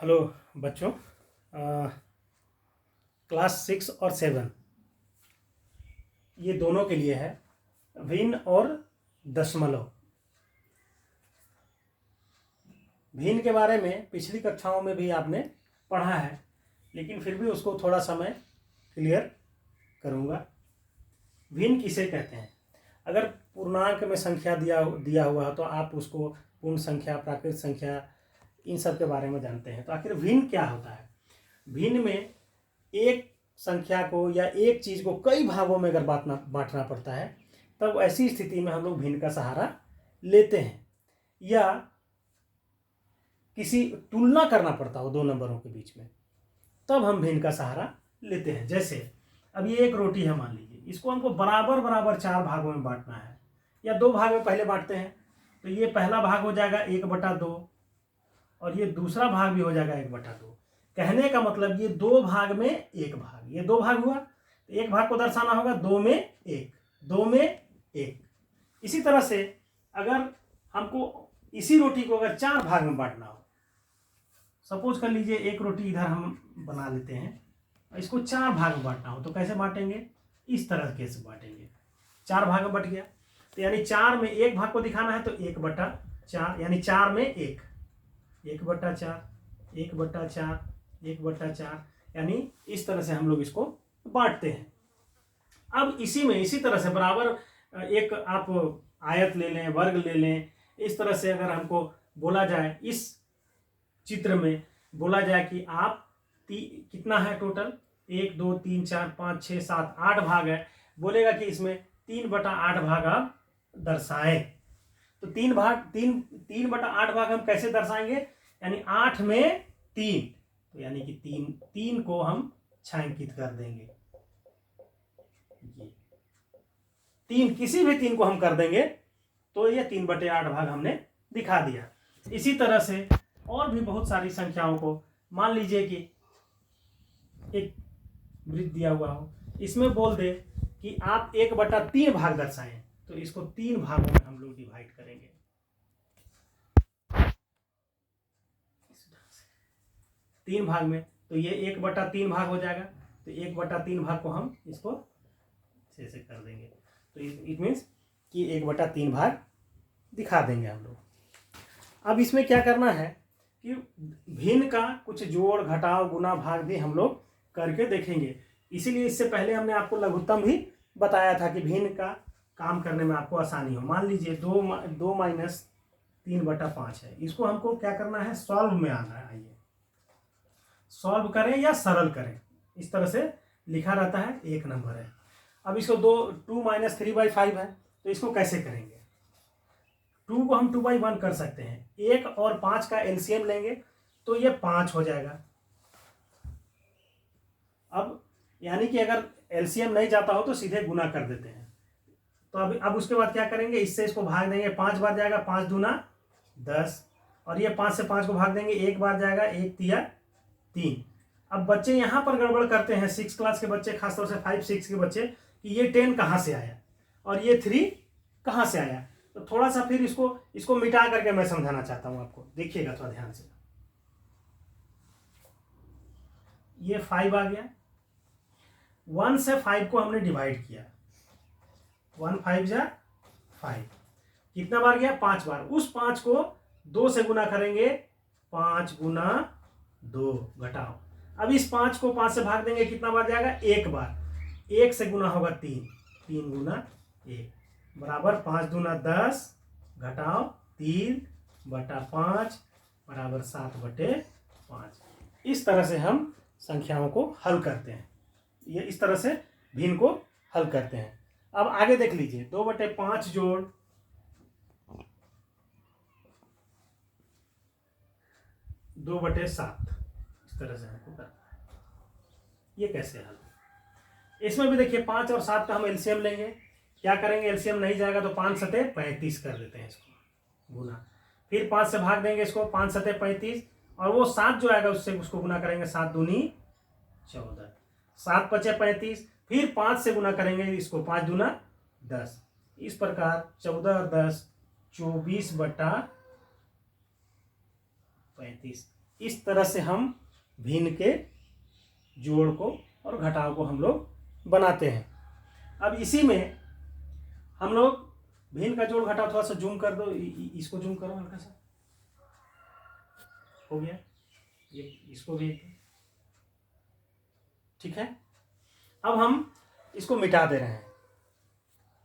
Hello बच्चों, class 6 और 7 ये दोनों के लिए है भिन्न और दशमलव। भिन्न के बारे में पिछली कक्षाओं में भी आपने पढ़ा है, लेकिन फिर भी उसको थोड़ा समय क्लियर करूँगा। भिन्न किसे कहते हैं? अगर पूर्णांक में संख्या दिया हुआ है तो आप उसको पूर्ण संख्या, प्राकृत संख्या, इन सब के बारे में जानते हैं। तो आखिर भिन्न क्या होता है? भिन्न में एक संख्या को या एक चीज को कई भागों में अगर बांटना पड़ता है, तब ऐसी स्थिति में हम लोग भिन्न का सहारा लेते हैं। या किसी तुलना करना पड़ता हो दो नंबरों के बीच में, तब हम भिन्न का सहारा लेते हैं। जैसे अब ये एक रोटी है, मान लीजिए, इसको हमको बराबर बराबर 4 भागों में बांटना है, या 2 भाग में पहले बांटते हैं। तो ये पहला भाग हो जाएगा 1/2 और ये दूसरा भाग भी हो जाएगा 1/2। कहने का मतलब ये 2 भाग में 1 भाग, ये 2 भाग हुआ, तो एक भाग को दर्शाना होगा 2 में 1, 2 में 1। इसी तरह से अगर हमको इसी रोटी को अगर 4 भाग में बांटना हो, सपोज कर लीजिए एक रोटी इधर हम बना लेते हैं, इसको 4 भाग में बांटना हो तो कैसे बांटेंगे? इस तरह के से बांटेंगे। 4 भाग में बट गया, तो यानी 4 में 1 भाग को दिखाना है तो 1/4, यानी 4 में 1, 1/4, 1/4, 1/4, यानी इस तरह से हम लोग इसको बांटते हैं। अब इसी तरह से बराबर एक आप आयत ले लें, वर्ग ले लें। इस तरह से अगर हमको बोला जाए, इस चित्र में बोला जाए कि आप कितना है टोटल, 1 2 3 4 5 6 7 8 भाग है, बोलेगा कि इसमें 3/8 भाग आप दर्शाएं। तो 3/8 भाग हम कैसे दर्शाएंगे? यानी 8 में 3, तो यानी कि 3 को हम छायांकित कर देंगे। ये 3, किसी भी 3 को हम कर देंगे तो ये 3/8 भाग हमने दिखा दिया। इसी तरह से और भी बहुत सारी संख्याओं को, मान लीजिए कि एक वृत्त दिया हुआ हो, इसमें बोल दे कि आप 1/3 भाग दर्शाएं, तो इसको 3 भागों में हम लोग डिवाइड करेंगे। 3 भाग में, तो ये 1/3 भाग हो जाएगा। तो 1/3 भाग को हम इसको ऐसे कर देंगे, तो इट मीन्स कि 1/3 भाग दिखा देंगे हम लोग। अब इसमें क्या करना है कि भिन्न का कुछ जोड़, घटाव, गुना, भाग भी हम लोग करके देखेंगे। इसीलिए इससे पहले हमने आपको लघुत्तम भी बताया था कि भिन्न का काम करने में आपको आसानी हो। मान लीजिए 2 - 3/5 है, इसको हमको क्या करना है? सॉल्व में आना है। आइए सॉल्व करें या सरल करें, इस तरह से लिखा रहता है, 1 नंबर है। अब इसको 2 - 3/5 है, तो इसको कैसे करेंगे? 2 को हम 2/1 कर सकते हैं। 1 और 5 का एलसीएम लेंगे तो ये 5 हो जाएगा। अब यानी कि अगर एलसीएम नहीं जाता हो तो सीधे गुना कर देते हैं। तो अब उसके बाद क्या करेंगे? इससे इसको भाग देंगे, 5 बार जाएगा, 5 दूना 10, और ये 5 से 5 को भाग देंगे, 1 बार जाएगा, 1 तिया 3। अब बच्चे यहाँ पर गड़बड़ करते हैं, 6 क्लास के बच्चे, खासतौर से 5 6 के बच्चे, कि ये 10 कहाँ से आया और ये 3 कहाँ से आया। तो थोड़ा सा फिर इसको मिटा करके मैं समझाना चाहता हूं आपको, देखिएगा थोड़ा ध्यान से। ये 5 आ गया, 1 से 5 को हमने डिवाइड किया, 1 5 जा 5, कितना बार गया? 5 बार। उस 5 को 2 से गुना करेंगे, 5 गुना 2 घटाओ। अब इस 5 को 5 से भाग देंगे, कितना बार जाएगा? 1 बार। 1 से गुना होगा 3, 3 गुना 1 बराबर 5 दूना 10 घटाओ 3/5 बराबर 7/5। इस तरह से हम संख्याओं को हल करते हैं। ये इस तरह से भिन्न को हल करते हैं। अब आगे देख लीजिए, 2/5 जोड़ 2/7, इस तरह से हमको करना है। ये कैसे हल? इसमें भी देखिए 5 और 7 का हम एलसीएम लेंगे। क्या करेंगे? एलसीएम नहीं जाएगा तो 5 सते 35 कर देते हैं इसको गुना, फिर 5 से भाग देंगे इसको, 5 सते 35, और वो 7 जो आएगा उससे उसको गुना करेंगे, 7 दूनी 14, 7 पचे 35, फिर 5 से गुना करेंगे इसको, 5 दूना 10। इस प्रकार 14 और 10 24/35 इस तरह से हम भिन्न के जोड़ को और घटाव को हम लोग बनाते हैं। अब इसी में हम लोग भिन्न का जोड़ घटाव, थोड़ा सा जूम कर दो, इसको जूम करो हल्का सा, हो गया, ये इसको भी, ठीक है। अब हम इसको मिटा दे रहे हैं।